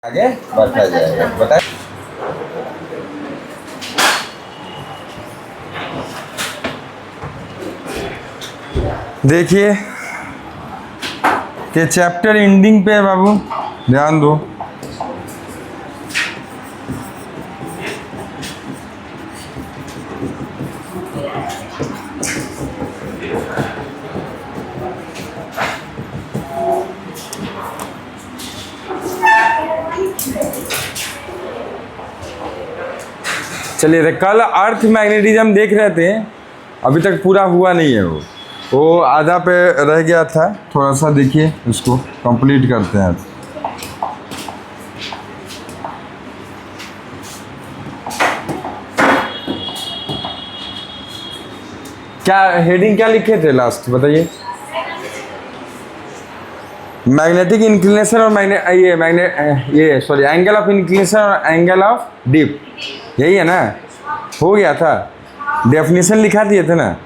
आगे बढ़ता जाएगा। बताए देखिए कि चैप्टर एंडिंग पे है बाबू, ध्यान दो। चलिए, कल अर्थ मैग्नेटिज्म देख रहे थे, अभी तक पूरा हुआ नहीं है। वो आधा पे रह गया था, थोड़ा सा देखिए, उसको कंप्लीट करते हैं। क्या हेडिंग क्या लिखे थे लास्ट बताइए? मैग्नेटिक इंक्लिनेशन और एंगल ऑफ इंक्लिनेशन और एंगल ऑफ डिप, यही है ना? हो गया था, डेफिनेशन लिखा दिए थे ना?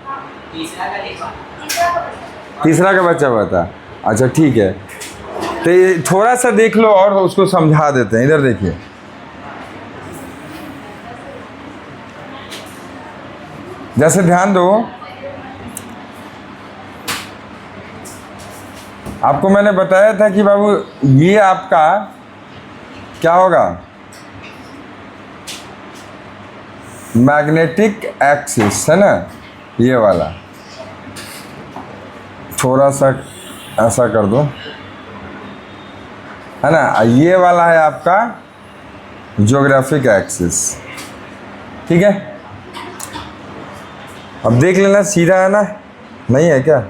तीसरा का बचा हुआ था। अच्छा ठीक है, तो ये थोड़ा सा देख लो और उसको समझा देते हैं। इधर देखिए, जैसे ध्यान दो, आपको मैंने बताया था कि बाबू ये आपका क्या होगा, मैग्नेटिक एक्सिस है ना, ये वाला। थोड़ा सा ऐसा कर दो, है ना? ये वाला है आपका ज्योग्राफिक एक्सिस, ठीक है? अब देख लेना, सीधा है ना, नहीं है क्या?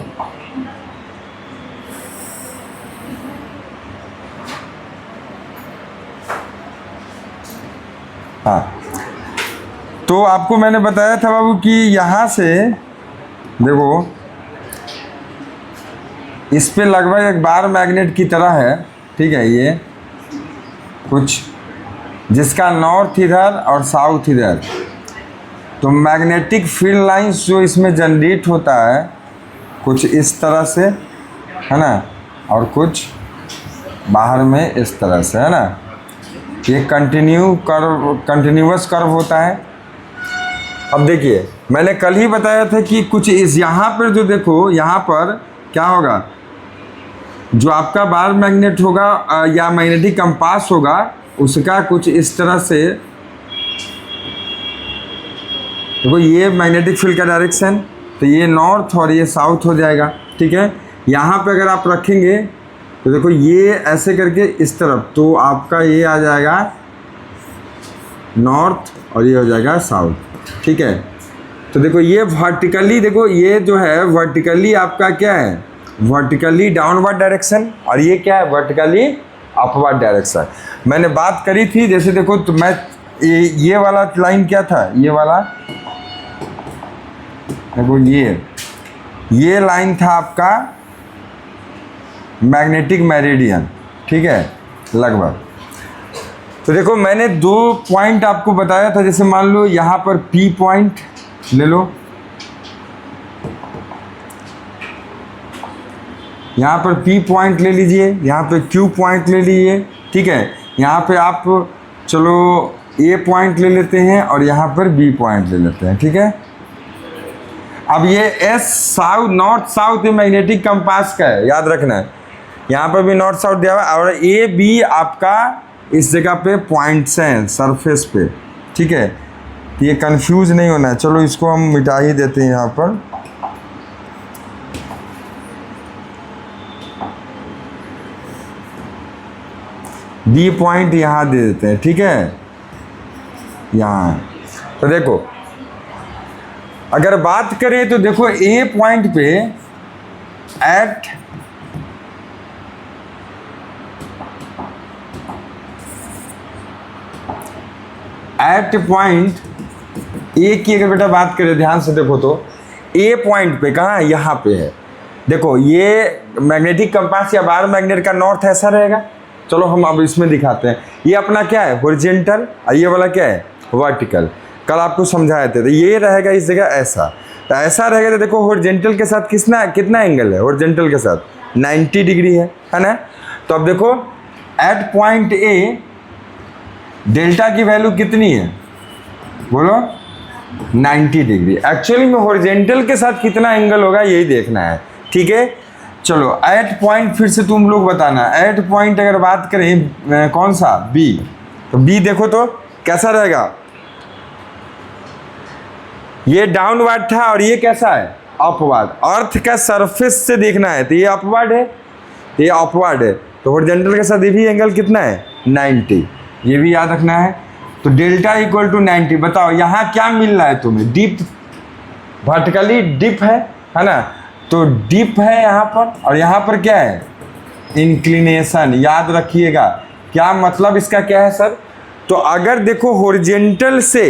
हाँ, तो आपको मैंने बताया था बाबू कि यहाँ से देखो, इस पे लगभग एक बार मैग्नेट की तरह है, ठीक है? ये कुछ जिसका नॉर्थ इधर और साउथ इधर, तो मैग्नेटिक फील्ड लाइंस जो इसमें जनरेट होता है कुछ इस तरह से, है ना? और कुछ बाहर में इस तरह से, है ना? ये कंटिन्यूअस कर्व होता है। अब देखिए, मैंने कल ही बताया था कि कुछ इस यहाँ पर जो देखो, यहाँ पर क्या होगा, जो आपका बार मैग्नेट होगा या मैग्नेटिक कंपास होगा, उसका कुछ इस तरह से देखो, ये मैग्नेटिक फील्ड का डायरेक्शन, तो ये नॉर्थ और ये साउथ हो जाएगा, ठीक है? यहाँ पे अगर आप रखेंगे तो देखो, ये ऐसे करके इस तरफ, तो आपका ये आ जाएगा नॉर्थ और ये हो जाएगा साउथ, ठीक है? तो देखो, ये वर्टिकली, देखो ये जो है वर्टिकली आपका क्या है, वर्टिकली डाउनवर्ड डायरेक्शन, और ये क्या है, वर्टिकली अपवर्ड डायरेक्शन। मैंने बात करी थी, जैसे देखो, तो मैं ये वाला लाइन क्या था, ये वाला देखो, ये लाइन था आपका मैग्नेटिक मेरिडियन, ठीक है, लगभग। तो देखो, मैंने दो पॉइंट आपको बताया था, जैसे मान लो यहाँ पर P पॉइंट ले लो, यहाँ पर P पॉइंट ले लीजिए, यहाँ पे Q पॉइंट ले लीजिए, ठीक है? यहाँ पे आप चलो A पॉइंट ले लेते हैं और यहाँ पर B पॉइंट ले लेते हैं, ठीक है? अब ये S south, north south magnetic compass का है, याद रखना है। यहाँ पर भी नॉर्थ साउथ दिया हुआ है, और A B आपका इस जगह पे पॉइंट्स हैं सरफेस पे, ठीक है? ये कंफ्यूज नहीं होना है। चलो इसको हम मिटा ही देते हैं यहाँ पर। B पॉइंट यहाँ दे देते हैं, ठीक है? यहाँ तो देखो, अगर बात करें तो देखो, A पॉइंट पे एट पॉइंट A की अगर बेटा बात करें, ध्यान से देखो, तो A पॉइंट पे कहाँ है, यहाँ पे है। देखो, ये मैग्नेटिक कंपास या बार मैग्नेट का नॉर्थ ऐसा रहेगा। चलो हम अब इसमें दिखाते हैं। ये अपना क्या है, हॉरिजॉन्टल, और ये वाला क्या है, वर्टिकल। कल आपको समझाए थे, तो ये रहेगा इस जगह ऐसा, तो ऐसा रहेगा। तो देखो, हॉरिजॉन्टल के साथ कितना एंगल है, हॉरिजॉन्टल के साथ 90 डिग्री है ना? तो अब देखो, एट पॉइंट A डेल्टा की वैल्यू कितनी है बोलो 90 डिग्री। एक्चुअली में हॉरिजेंटल के साथ कितना एंगल होगा यही देखना है, ठीक है। चलो एट पॉइंट फिर से तुम लोग बताना, एट पॉइंट अगर बात करें कौन सा बी, तो बी देखो तो कैसा रहेगा, ये डाउनवर्ड था और ये कैसा है अपवर्ड। अर्थ का सरफेस से देखना है तो ये अपवर्ड है, ये अपवर्ड है, तो हॉरिजॉन्टल के साथ ये भी एंगल कितना है 90, ये भी याद रखना है। तो डेल्टा इक्वल टू 90। बताओ यहाँ क्या मिल रहा है तुम्हें, डिप, वर्टिकली डिप है ना, तो डिप है यहाँ पर, और यहाँ पर क्या है इंक्लिनेशन। याद रखिएगा क्या मतलब इसका क्या है सर, तो अगर देखो हॉरिजॉन्टल से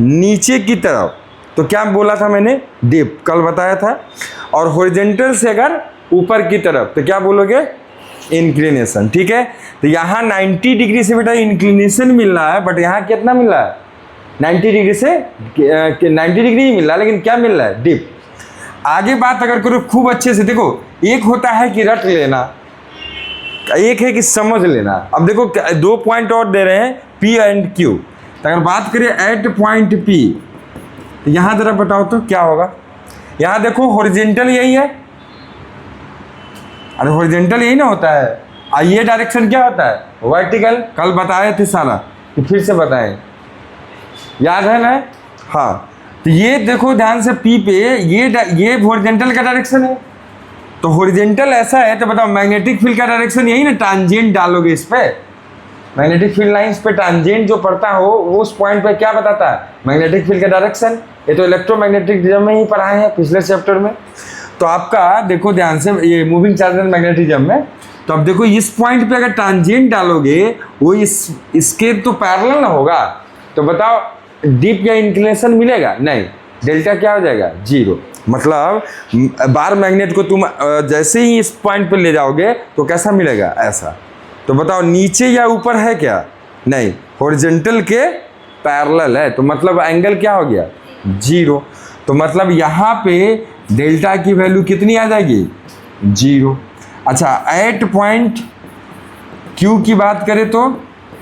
नीचे की तरफ तो क्या बोला था मैंने डिप, कल बताया था, और हॉरिजॉन्टल से अगर ऊपर की तरफ तो क्या बोलोगे इंक्लिनेशन, ठीक है। तो यहाँ 90 डिग्री से बेटा इंक्लिनेशन मिल रहा है, बट यहाँ कितना मिल रहा है 90 डिग्री से 90 डिग्री ही मिल रहा है, लेकिन क्या मिल रहा है डिप। आगे बात अगर करो खूब अच्छे से देखो, एक होता है कि रट लेना, एक है कि समझ लेना। अब देखो 2 पॉइंट और दे रहे हैं P एंड Q, तो अगर बात करें एट पॉइंट P, तो यहाँ जरा बताओ तो क्या होगा। यहाँ देखो हॉरिजॉन्टल यही है, अरे हॉरिजॉन्टल यही ना होता है, और ये डायरेक्शन क्या होता है वर्टिकल, कल बताए थे सारा कि फिर से बताएं, याद है ना। हाँ तो ये देखो ध्यान से P पे, ये हॉरिजॉन्टल का डायरेक्शन है, तो हॉरिजॉन्टल ऐसा है तो बताओ मैग्नेटिक फील्ड का डायरेक्शन यही ना, टांजेंट डालोगे इस पे, मैग्नेटिक फील्ड लाइंस पे टांजेंट जो पड़ता हो वो उस पॉइंट पे क्या बताता है मैग्नेटिक फील्ड का डायरेक्शन। ये तो इलेक्ट्रोमैग्नेटिक में ही पढ़ाए हैं पिछले चैप्टर में। तो आपका देखो ध्यान से ये मूविंग चार्ज एंड मैग्नेटिज्म में, तो अब देखो इस पॉइंट पे अगर टांजेंट डालोगे वो इसके तो पैरेलल ना होगा, तो बताओ डीप या इंक्लिनेशन मिलेगा नहीं, डेल्टा क्या हो जाएगा 0। मतलब बार मैग्नेट को तुम जैसे ही इस पॉइंट पे ले जाओगे तो कैसा मिलेगा ऐसा, तो बताओ नीचे या ऊपर है क्या, नहीं हॉरिजॉन्टल के पैरेलल है, तो मतलब एंगल क्या हो गया 0। तो मतलब यहाँ पे डेल्टा की वैल्यू कितनी आ जाएगी 0। अच्छा एट पॉइंट Q की बात करें तो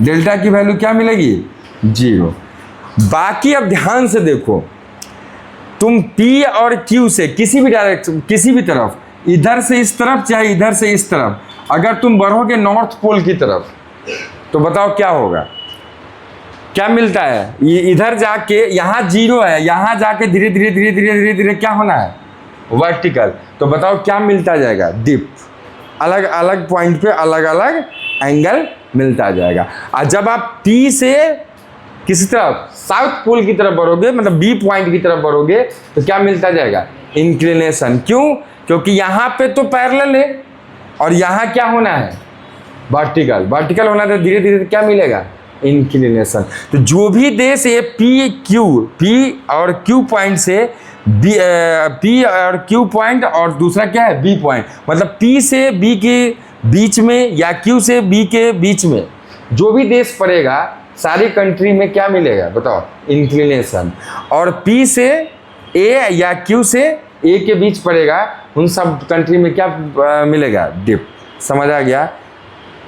डेल्टा की वैल्यू क्या मिलेगी 0। बाकी अब ध्यान से देखो, तुम P और Q से किसी भी डायरेक्शन, किसी भी तरफ, इधर से इस तरफ चाहे इधर से इस तरफ, अगर तुम बढ़ोगे नॉर्थ पोल की तरफ तो बताओ क्या होगा, क्या मिलता है, ये इधर जाके यहाँ 0 है, यहाँ जाके धीरे धीरे धीरे धीरे धीरे धीरे क्या होना है वर्टिकल, तो बताओ क्या मिलता जाएगा डिप। अलग अलग पॉइंट पे अलग अलग एंगल मिलता जाएगा। और जब आप P से किसी तरफ साउथ पोल की तरफ बढ़ोगे, मतलब B पॉइंट की तरफ बढ़ोगे, तो क्या मिलता जाएगा इंक्लिनेशन। क्यों, क्योंकि यहाँ पे तो पैरेलल है और यहाँ क्या होना है वर्टिकल, वर्टिकल होना तो धीरे धीरे क्या मिलेगा इंक्लिनेशन। तो जो भी देश ये P और Q पॉइंट से P और Q पॉइंट और दूसरा क्या है B पॉइंट, मतलब P से B के बीच में या Q से B के बीच में जो भी देश पड़ेगा सारी कंट्री में क्या मिलेगा बताओ इंक्लिनेशन। और P से A या Q से A के बीच पड़ेगा उन सब कंट्री में क्या मिलेगा डिप। समझ आ गया,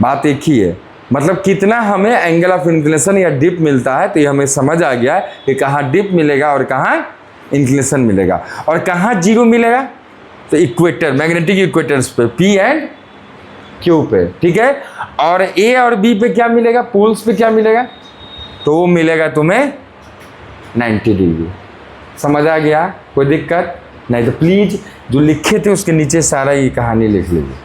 बात एक ही है, मतलब कितना हमें एंगल ऑफ इंक्लिनेशन या डिप मिलता है, तो ये हमें समझ आ गया कि कहाँ डिप मिलेगा और कहाँ इंक्लिनेशन मिलेगा और कहाँ 0 मिलेगा। तो इक्वेटर, मैग्नेटिक इक्वेटर्स पे P एंड Q पे, ठीक है। और A और B पे क्या मिलेगा, पोल्स पे क्या मिलेगा, तो वो मिलेगा तुम्हें 90 डिग्री। समझ आ गया, कोई दिक्कत नहीं तो प्लीज जो लिखे थे उसके नीचे सारा ये कहानी लिख लीजिए।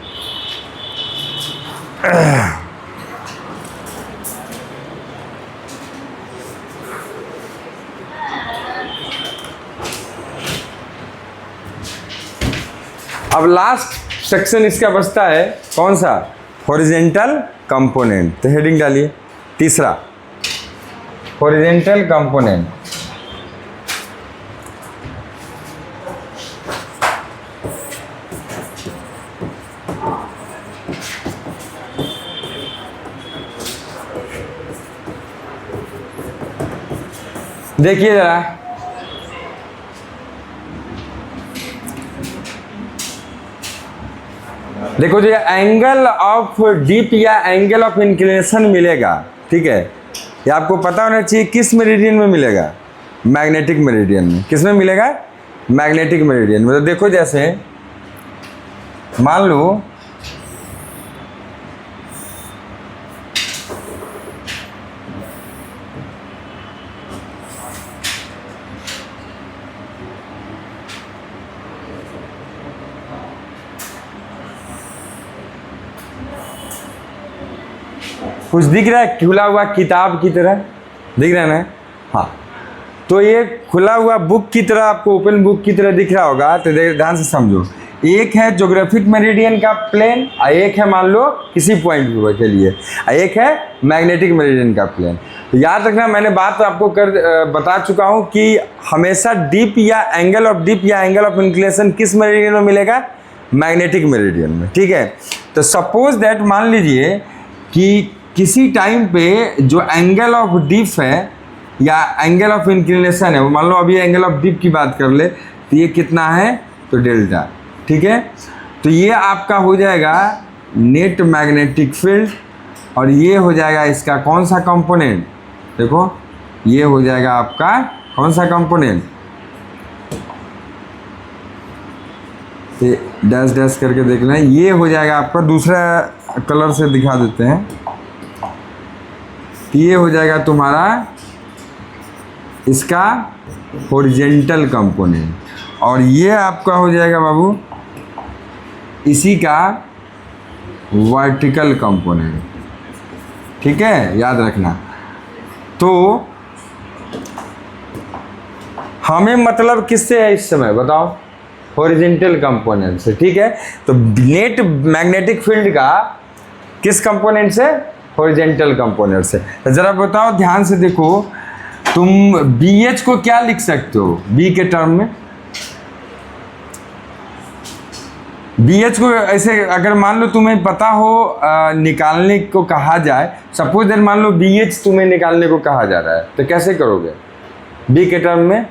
अब लास्ट सेक्शन इसका बचता है कौन सा, हॉरिजॉन्टल कंपोनेंट। तो हेडिंग डालिए तीसरा, हॉरिजॉन्टल कंपोनेंट। देखिए जरा, देखो जो एंगल ऑफ डिप या एंगल ऑफ इंक्लिनेशन मिलेगा, ठीक है, ये आपको पता होना चाहिए किस मेरिडियन में मिलेगा, मैग्नेटिक मेरिडियन में। किस में मिलेगा? मैग्नेटिक मेरिडियन में। तो देखो जैसे मान लो कुछ दिख रहा है खुला हुआ किताब की तरह, दिख रहा है ना? हाँ, तो ये खुला हुआ बुक की तरह, आपको ओपन बुक की तरह दिख रहा होगा। तो ध्यान से समझो, एक है ज्योग्राफिक मेरिडियन का प्लेन, और एक है मान लो किसी पॉइंट के लिए, और एक है मैग्नेटिक मेरिडियन का प्लेन। तो याद रखना, मैंने बात आपको बता चुका हूँ कि हमेशा डिप या एंगल ऑफ डिप या एंगल ऑफ इंक्लिनेशन किस मेरिडियन में मिलेगा? मैग्नेटिक मेरिडियन में। ठीक है, तो सपोज दैट मान लीजिए कि किसी टाइम पे जो एंगल ऑफ डिप है या एंगल ऑफ इंक्लिनेशन है, वो मान लो अभी एंगल ऑफ डिप की बात कर ले, तो ये कितना है? तो डेल्टा। ठीक है, तो ये आपका हो जाएगा नेट मैग्नेटिक फील्ड, और ये हो जाएगा इसका कौन सा कंपोनेंट? देखो ये हो जाएगा आपका कौन सा कंपोनेंट? ये डैश डैश करके देख लें, ये हो जाएगा आपका, दूसरा कलर से दिखा देते हैं, ये हो जाएगा तुम्हारा इसका हॉरिजेंटल कंपोनेंट, और ये आपका हो जाएगा बाबू इसी का वर्टिकल कंपोनेंट। ठीक है, याद रखना। तो हमें मतलब किससे है इस समय बताओ? हॉरिजेंटल कंपोनेंट से। ठीक है, तो नेट मैग्नेटिक फील्ड का किस कंपोनेंट से? हॉरिजेंटल कंपोनेंट से। तो जरा बताओ, ध्यान से देखो, तुम BH को क्या लिख सकते हो B के टर्म में? BH को ऐसे अगर मान लो तुम्हें पता हो निकालने को कहा जाए, सपोज दैट मान लो BH तुम्हें निकालने को कहा जा रहा है, तो कैसे करोगे? B के टर्म में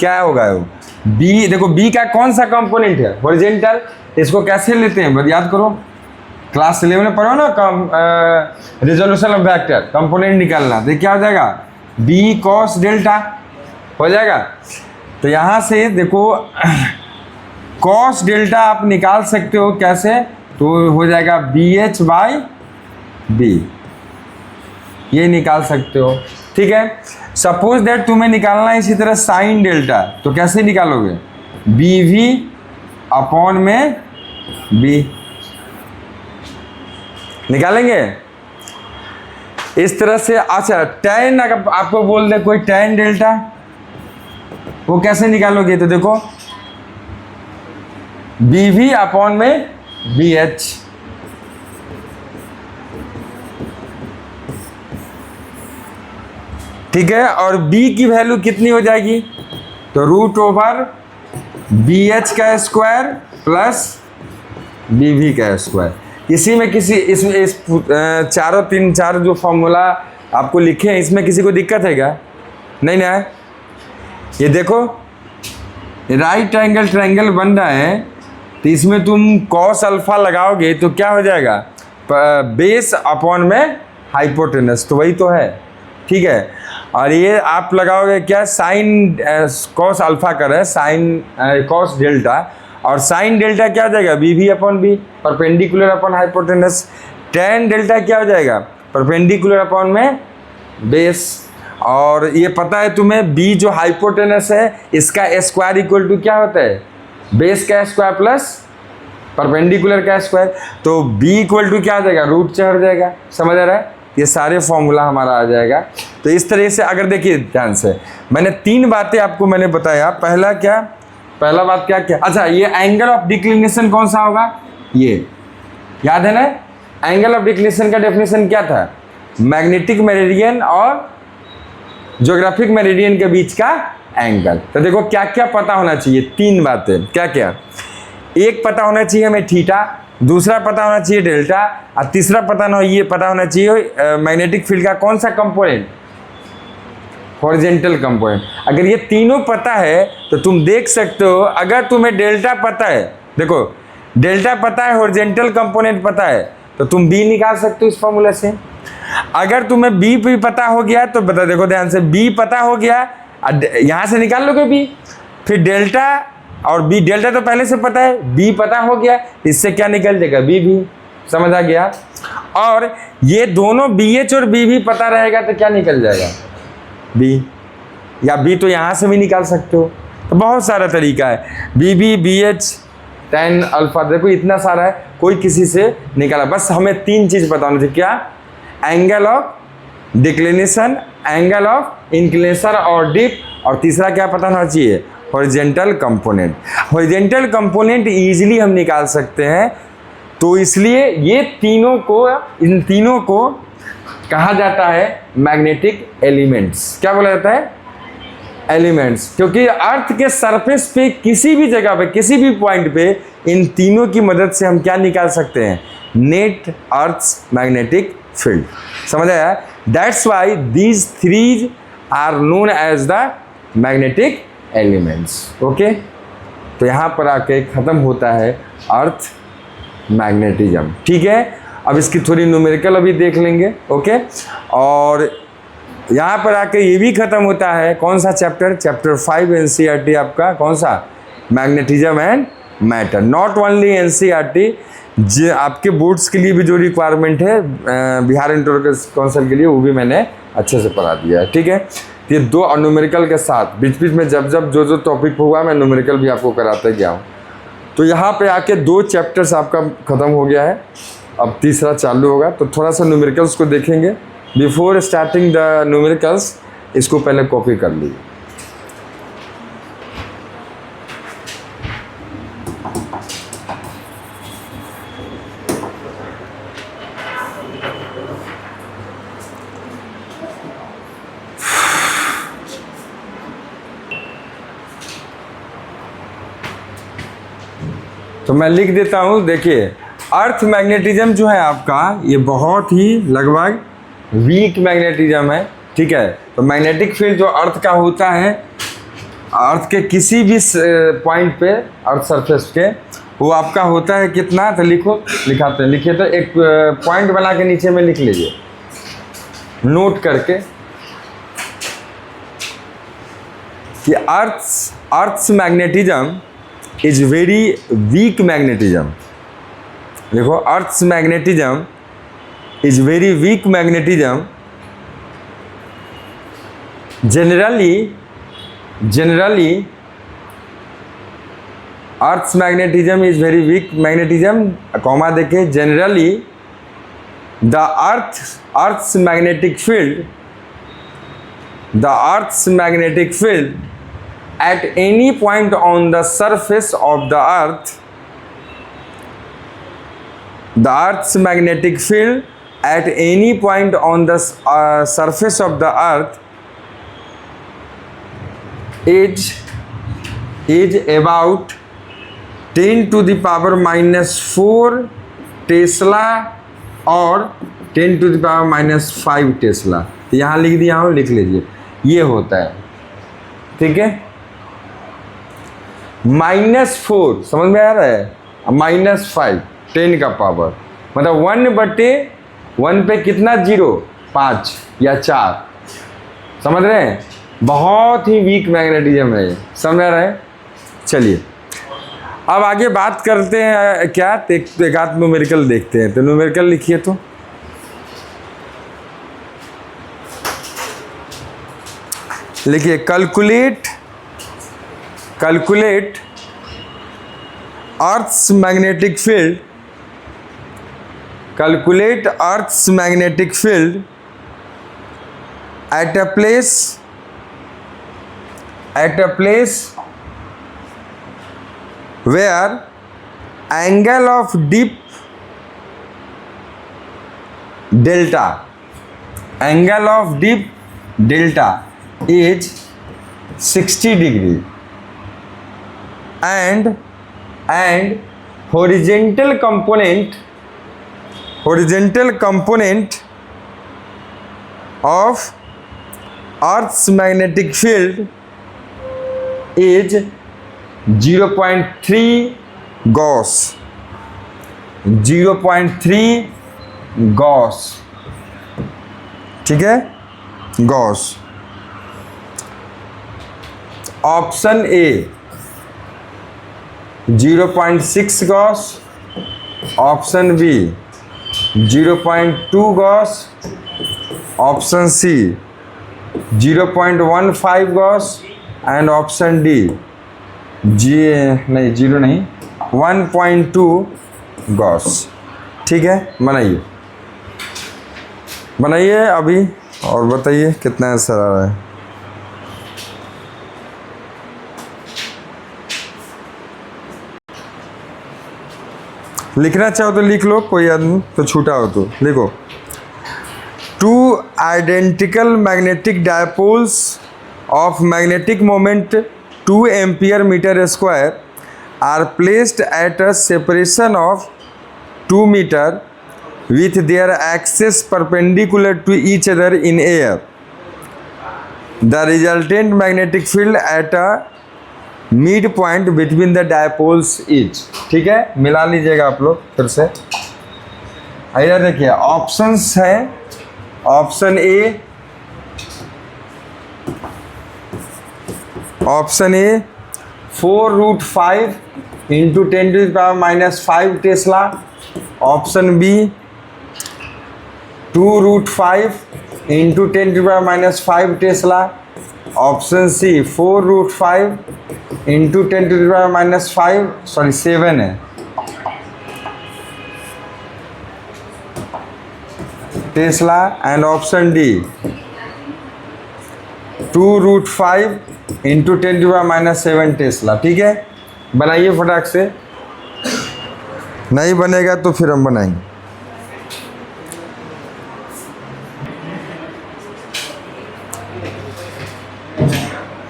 क्या होगा? वो B, देखो B का कौन सा कंपोनेंट है? हॉरिजेंटल। इसको कैसे लेते हैं याद करो, क्लास 11 में पढ़ो ना, रिजोल्यूशन ऑफ वेक्टर, कंपोनेंट निकालना। तो क्या हो जाएगा? B cos डेल्टा हो जाएगा। तो यहाँ से देखो cos डेल्टा आप निकाल सकते हो कैसे? तो हो जाएगा BH बाई B, ये निकाल सकते हो। ठीक है, सपोज दैट तुम्हें निकालना है इसी तरह साइन डेल्टा, तो कैसे निकालोगे? BV अपॉन में B निकालेंगे इस तरह से। अच्छा, tan अगर आपको बोल दे कोई tan डेल्टा, वो कैसे निकालोगे? तो देखो BV अपॉन में BH, ठीक है, और B की वैल्यू कितनी हो जाएगी? तो रूट ओवर BH का स्क्वायर प्लस BV का स्क्वायर। इसी में किसी इसमें इस चारों तीन चार जो फॉर्मूला आपको लिखे हैं, इसमें किसी को दिक्कत है क्या? नहीं ना? ये देखो राइट एंगल ट्रायंगल बन रहा है, तो इसमें तुम कॉस अल्फा लगाओगे तो क्या हो जाएगा? बेस अपॉन में हाइपोटेनस, तो वही तो है। ठीक है, और ये आप लगाओगे क्या? साइन कॉस अल्फा कर रहे हैं, साइन कॉस डेल्टा, और साइन डेल्टा क्या हो जाएगा? BV upon B, perpendicular upon hypotenuse. tan delta क्या हो जाएगा? परपेंडिकुलर अपॉन में बेस। और ये पता है तुम्हें B जो हाइपोटेनस है इसका स्क्वायर इक्वल टू क्या होता है? बेस का स्क्वायर प्लस परपेंडिकुलर का स्क्वायर। तो B इक्वल टू क्या हो जाएगा? रूट चढ़ जाएगा। समझ आ रहा है? ये सारे फॉर्मूला हमारा आ जाएगा। तो इस तरह से अगर देखिए ध्यान से, मैंने 3 बातें आपको मैंने बताया। पहला बात क्या? अच्छा, ये एंगल ऑफ डिक्लिनेशन कौन सा होगा? ये याद है ना? एंगल ऑफ डिक्लिनेशन का डेफिनेशन क्या था? मैग्नेटिक मेरिडियन और ज्योग्राफिक मेरिडियन के बीच का एंगल। तो देखो क्या क्या पता होना चाहिए, 3 बातें। क्या? एक पता होना चाहिए हमें थीटा, दूसरा पता होना चाहिए डेल्टा, और तीसरा पता होना चाहिए मैग्नेटिक फील्ड का कौन सा कंपोनेंट? Horizontal component. अगर ये तीनों पता है तो तुम देख सकते हो, अगर तुम्हें डेल्टा पता है, देखो डेल्टा पता है, हॉरिजेंटल कंपोनेंट पता है, तो तुम B निकाल सकते हो इस फॉर्मूला से। अगर तुम्हें बी भी पता हो गया तो बता, देखो ध्यान से, बी पता हो गया, यहां से निकाल लोगे बी, फिर डेल्टा और बी, डेल्टा तो पहले से पता है, बी पता हो गया, इससे क्या निकल जाएगा, बी भी। समझ आ गया? और ये दोनों बी एच और बी भी पता रहेगा तो क्या निकल जाएगा, बी, या बी तो यहाँ से भी निकाल सकते हो। तो बहुत सारा तरीका है, B B B H tan alpha, देखो इतना सारा है, कोई किसी से निकाला। बस हमें 3 चीज़ पता होनी चाहिए, क्या, angle of declination, angle of inclination और डिप, और तीसरा क्या पता होना चाहिए, horizontal component. Horizontal component easily हम निकाल सकते हैं, तो इसलिए ये तीनों को, इन तीनों को कहा जाता है मैग्नेटिक एलिमेंट्स। क्या बोला जाता है, एलिमेंट्स, क्योंकि अर्थ के सरफेस पे किसी भी जगह पे, किसी भी पॉइंट पे, इन तीनों की मदद से हम क्या निकाल सकते हैं, नेट अर्थ्स मैग्नेटिक फील्ड। समझ आया? That's why these 3 are known as the magnetic elements. Okay, तो यहाँ पर आके ख़त्म होता है अर्थ मैग्नेटिज्म। ठीक है, अब इसकी थोड़ी न्यूमेरिकल अभी देख लेंगे। ओके, और यहाँ पर आके ये भी ख़त्म होता है, कौन सा चैप्टर, चैप्टर 5 एनसीईआरटी आपका, कौन सा, magnetism and matter. Not only NCERT, जो आपके बोर्ड्स के लिए भी जो रिक्वायरमेंट है बिहार इंटर काउंसिल के लिए, वो भी मैंने अच्छे से पढ़ा दिया है। ठीक है, ये 2 न्यूमेरिकल के साथ बीच बीच में जब जब जो टॉपिक हुआ मैं न्यूमेरिकल भी आपको कराते गया हूँ। तो यहाँ पे आके 2 चैप्टर्स आपका ख़त्म हो गया है, अब तीसरा चालू होगा। तो थोड़ा सा न्यूमेरिकल्स को देखेंगे। बिफोर स्टार्टिंग द न्यूमेरिकल्स, इसको पहले कॉपी कर लीजिए। तो मैं लिख देता हूँ, देखिए, अर्थ मैग्नेटिज्म जो है आपका, ये बहुत ही लगभग वीक मैग्नेटिज्म है। ठीक है, तो मैग्नेटिक फील्ड जो अर्थ का होता है, अर्थ के किसी भी पॉइंट पे, अर्थ सरफेस के, वो आपका होता है कितना, तो लिखो, लिखाते हैं, लिखिए, तो एक पॉइंट बना के नीचे में लिख लीजिए, नोट करके, कि earth's magnetism is very weak magnetism. देखो, earth's magnetism is very weak magnetism. generally earth's magnetism is very weak magnetism, comma देखे, generally the earth's magnetic field at any point on the surface of the earth, the earth's magnetic field at any point on the surface of the earth is about 10 to the power minus 4 Tesla और 10 to the power minus 5 Tesla. यहाँ लिख दिया हूँ, लिख लीजिए, ये होता है। ठीक है, -4 समझ में आ रहा है, -5 10 का पावर, मतलब 1/1 पे कितना, 0, 5 या 4। समझ रहे हैं? बहुत ही वीक मैग्नेटिज्म है ये, समझ रहे हैं? चलिए, अब आगे बात करते हैं क्या, एक आध न्यूमेरिकल देखते हैं। तो न्यूमेरिकल लिखिए, तो लिखिए, calculate Earth's magnetic field, calculate Earth's magnetic field at a place where angle of dip delta is 60 degree and horizontal component of Earth's magnetic field is 0.3 Gauss. 0.3 Gauss. ठीक है, gauss. Option A 0.6 gauss, option B 0.2 gauss, option C 0.15 gauss and option D नहीं 0 नहीं 1.2 Gauss. ठीक है, बनाइए बनाइए अभी और बताइए कितना आंसर आ रहा है। लिखना चाहो तो लिख लो, कोई आदमी तो छूटा हो तो लिखो। Two identical magnetic dipoles of magnetic moment 2 ampere metre square are placed at a separation of 2 metre with their axes perpendicular to each other in air. The resultant magnetic field at a midpoint between the dipoles is। ठीक है, मिला लीजिएगा आप लोग फिर से। इधर देखिए ऑप्शंस है, option A 4√5 into 10⁻⁵ tesla, option B 2√5 into 10⁻⁵ tesla, option C 4√5 into 10⁻⁵ sorry 7 है tesla and option D 2√5 into 10⁻⁷ tesla. ठीक है, बनाइए फटाक से, नहीं बनेगा तो फिर हम बनाएंगे।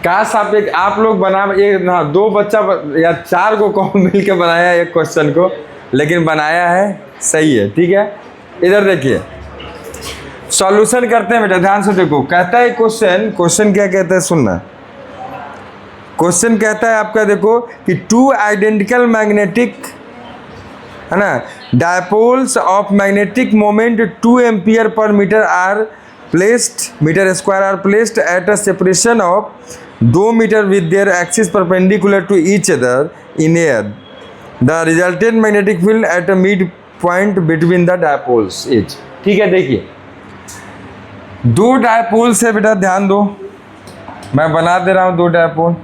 काश आप लोग बना एक ना 2 बच्चा या 4 को कौन मिल के बनाया एक क्वेश्चन को, लेकिन बनाया है, सही है। ठीक है, इधर देखिए सॉल्यूशन करते हैं बेटा, ध्यान से देखो। कहता है क्वेश्चन क्या कहता है, सुनना। क्वेश्चन कहता है आपका देखो कि 2 आइडेंटिकल मैग्नेटिक है ना dipoles of magnetic moment 2 ampere per metre are placed metre square are placed at a separation of 2 metre with their axis perpendicular to each other in air. The resultant magnetic field at a mid point between the dipoles is. ठीक है, देखिए 2 dipoles है बेटा, ध्यान दो, मैं बना दे रहा हूँ 2 डायपोल।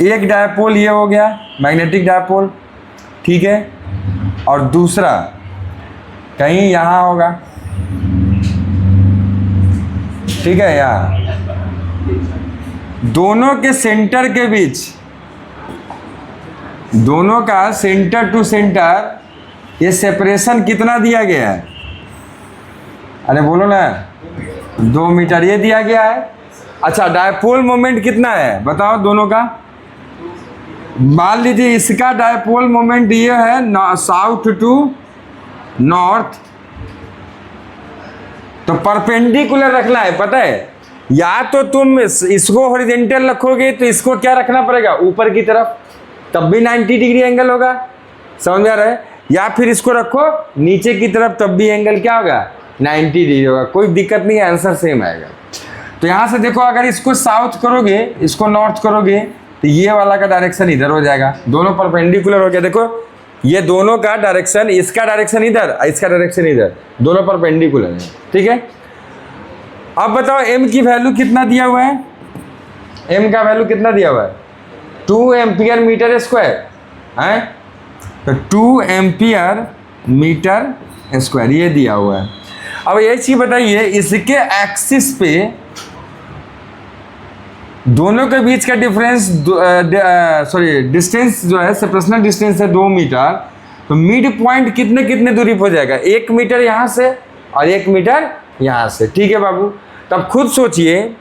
एक डायपोल ये हो गया मैग्नेटिक डायपोल, ठीक है, और दूसरा कहीं यहाँ होगा, ठीक है, यहाँ दोनों के सेंटर के बीच, दोनों का सेंटर टू सेंटर ये सेपरेशन कितना दिया गया है, अरे बोलो ना, 2 मीटर ये दिया गया है। अच्छा, डायपोल मोमेंट कितना है बताओ दोनों का। मान लीजिए इसका डायपोल मोमेंट ये है साउथ टू नॉर्थ, तो परपेंडिकुलर रखना है, पता है। या तो तुम इसको हॉरिजॉन्टल रखोगे तो इसको क्या रखना पड़ेगा, ऊपर की तरफ, तब भी 90 डिग्री एंगल होगा, समझ में आ रहा है। या फिर इसको रखो नीचे की तरफ, तब भी एंगल क्या होगा, 90 डिग्री होगा, कोई दिक्कत नहीं है, आंसर सेम आएगा। तो यहाँ से देखो, अगर इसको साउथ करोगे, इसको नॉर्थ करोगे, तो ये वाला का डायरेक्शन इधर हो जाएगा, दोनों परपेंडिकुलर हो गया। देखो ये दोनों का डायरेक्शन, इसका डायरेक्शन इधर, इसका डायरेक्शन इधर, दोनों परपेंडिकुलर है। ठीक है, अब बताओ m की वैल्यू कितना दिया हुआ है, m का वैल्यू कितना दिया हुआ है, 2 एम्पियर मीटर स्क्वायर है, तो 2 एम्पियर मीटर स्क्वायर ये दिया हुआ है। अब ये चीज बताइए, इसके एक्सिस पे दोनों के बीच का डिफरेंस डिस्टेंस जो है, सेपरेशनल डिस्टेंस है 2 मीटर, तो मिड पॉइंट कितने कितने दूरी पर हो जाएगा, 1 मीटर यहाँ से और 1 मीटर यहाँ से। ठीक है बाबू, तब खुद सोचिए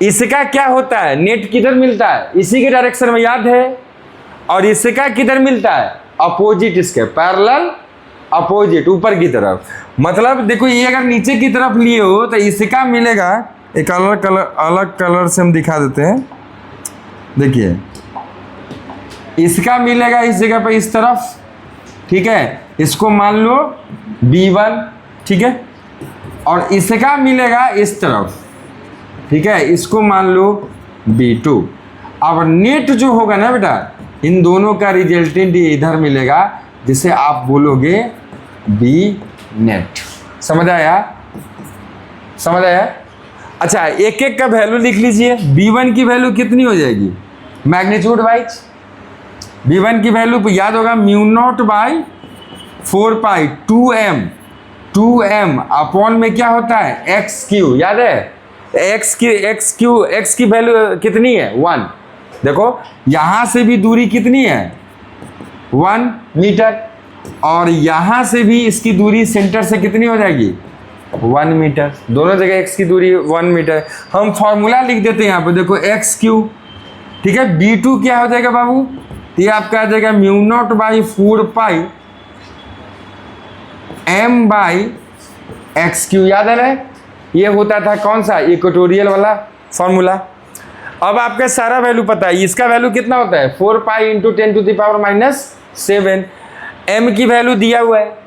इसका क्या होता है, नेट किधर मिलता है, इसी के डायरेक्शन में, याद है, और इसका किधर मिलता है, अपोजिट, इसके पैरेलल अपोजिट, ऊपर की तरफ। मतलब देखो ये अगर नीचे की तरफ लिए हो तो इसका मिलेगा, एक अलग कलर से हम दिखा देते हैं, देखिए इसका मिलेगा इस जगह पे इस तरफ, ठीक है, इसको मान लो B1, ठीक है, और इसका मिलेगा इस तरफ, ठीक है, इसको मान लो B2। अब नेट जो होगा ना बेटा, इन दोनों का रिजल्टेंट इधर मिलेगा, जिसे आप बोलोगे B नेट। समझ आया? समझ आया? अच्छा, एक एक का वैल्यू लिख लीजिए। B1 की वैल्यू कितनी हो जाएगी मैग्नीट्यूड वाइज? B1 की वैल्यू याद होगा, mu naught by 4 pi 2m upon में क्या होता है एक्स क्यू, याद है? एक्स की वैल्यू कितनी है 1। देखो यहां से भी दूरी कितनी है 1 मीटर, और यहां से भी इसकी दूरी सेंटर से कितनी हो जाएगी 1 मीटर। दोनों जगह x की दूरी 1 मीटर। हम फॉर्मूला लिख देते हैं यहाँ पे, देखो एक्स क्यू, ठीक है। B2 क्या हो जाएगा बाबू? ये आपका आ जाएगा mu naught by 4 pi m by x Q. याद है ना? ये होता था कौन सा, इक्वेटोरियल वाला फॉर्मूला। अब आपका सारा वैल्यू पता है, इसका वैल्यू कितना होता है 4 पाई इंटू 10⁻⁻⁷। m की वैल्यू दिया हुआ है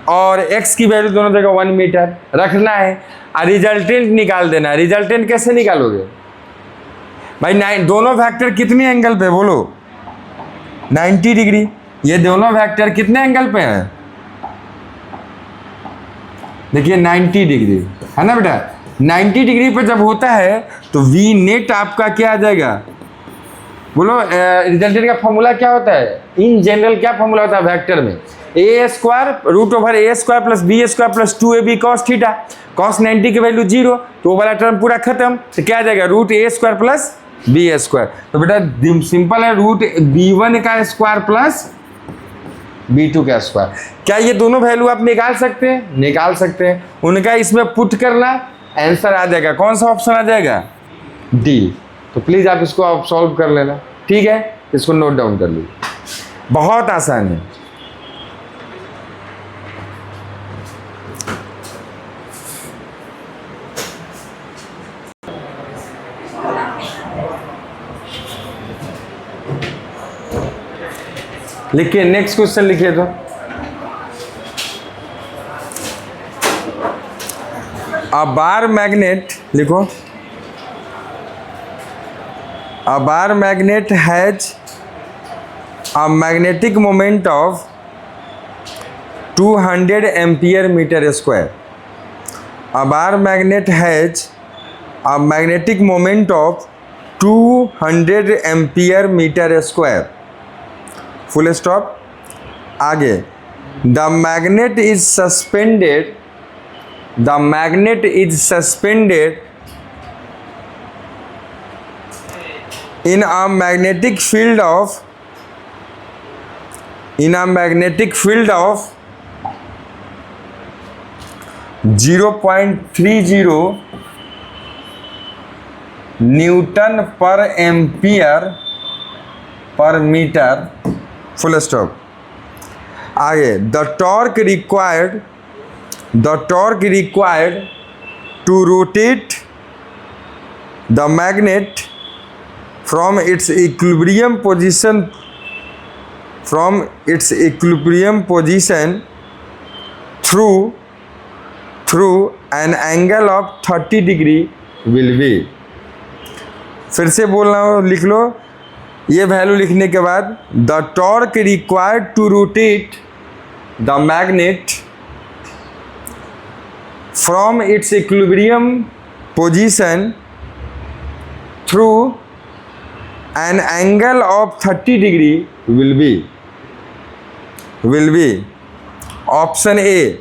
और x की वैल्यू दोनों जगह 1 मीटर रखना है, और रिजल्टेंट निकाल देना है। रिजल्टेंट कैसे निकालोगे भाई? दोनों फैक्टर कितने एंगल पे बोलो? 90 डिग्री। ये दोनों फैक्टर कितने एंगल पे है? देखिए 90 डिग्री है ना बेटा। 90 डिग्री पर जब होता है तो V नेट आपका क्या आ जाएगा बोलो? रिजल्टेंट का फॉर्मूला क्या होता है इन जनरल? क्या फॉर्मूला होता है वेक्टर में? a² plus b² plus 2ab cos theta. cos 90 की वैल्यू 0, तो वो वाला टर्म पूरा खत्म। तो क्या आ जाएगा √a² प्लस b²। तो बेटा सिंपल है, √b1 का स्क्वायर प्लस B2 का स्क्वायर। क्या ये दोनों वैल्यू आप निकाल सकते हैं? निकाल सकते हैं। उनका इसमें पुट करना, आंसर आ जाएगा। कौन सा ऑप्शन आ जाएगा? D। तो प्लीज आप इसको आप सॉल्व कर लेना, ठीक है? इसको नोट डाउन कर लीजिए, बहुत आसान है। लिखिए, नेक्स्ट क्वेश्चन लिखिए। तो अ बार मैग्नेट लिखो। A bar magnet has a magnetic moment of 200 ampere metre square. A bar magnet has a magnetic moment of 200 ampere metre square. Full stop. आगे, the magnet is suspended, the magnet is suspended in a magnetic field of, in a magnetic field of 0.30 newton per ampere per metre. Full stop. आगे, the torque required to rotate the magnet from its equilibrium position through an angle of 30 degree will B. फिर से बोल रहा हूँ, लिख लो ये value लिखने के बाद, the torque required to rotate the magnet from its equilibrium position through an angle of 30 degree will be option A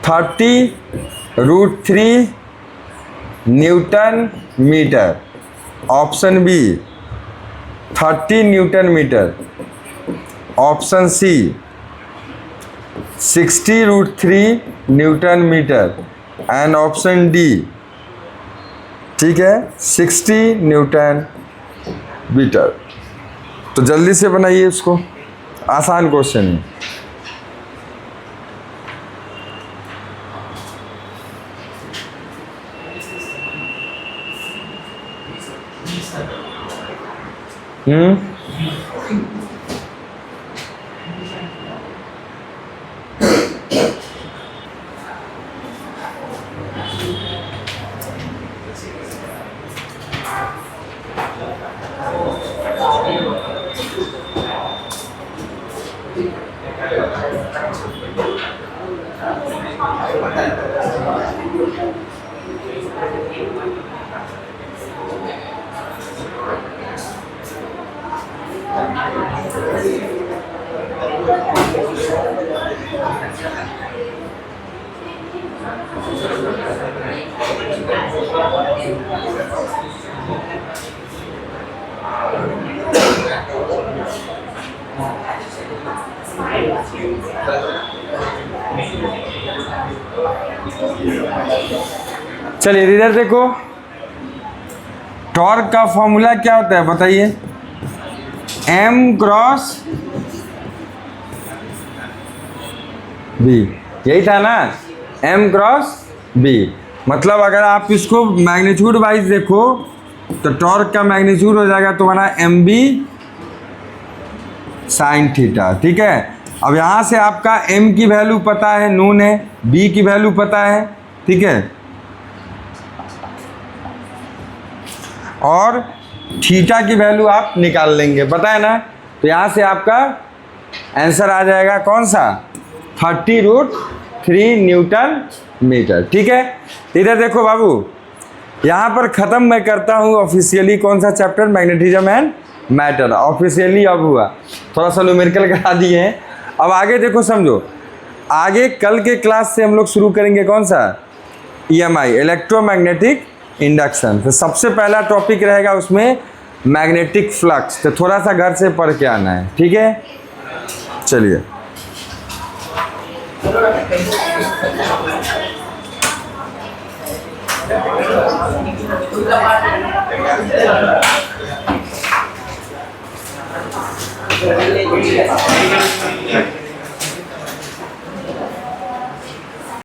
30√3 newton metre. Option B 30 newton metre. Option C 60√3 newton metre. And option D, ठीक है, 60 Newton metre. तो जल्दी से बनाइए इसको, आसान question है। चलिए इधर देखो, टॉर्क का फॉर्मूला क्या होता है बताइए? m क्रॉस b, यही था ना, m क्रॉस b। मतलब अगर आप इसको मैग्नीट्यूड वाइज देखो तो टॉर्क का मैग्नीट्यूड हो जाएगा तुम्हारा एम बी साइन थीटा, ठीक है। अब यहाँ से आपका m की वैल्यू पता है, नून है, b की वैल्यू पता है, ठीक है, और थीटा की वैल्यू आप निकाल लेंगे, पता है ना। तो यहाँ से आपका आंसर आ जाएगा कौन सा? 30√3 न्यूटन मीटर, ठीक है। इधर देखो बाबू, यहाँ पर ख़त्म मैं करता हूँ ऑफिशियली कौन सा chapter? Magnetism and matter. Officially अब हुआ, थोड़ा सा न्यूमेरिकल करा दिए हैं। अब आगे देखो, समझो, आगे कल के क्लास से हम लोग शुरू करेंगे कौन सा? EMI, electromagnetic induction. तो सबसे पहला टॉपिक रहेगा उसमें मैग्नेटिक फ्लक्स। तो थोड़ा सा घर से पढ़ के आना है, ठीक है। चलिए Gracias.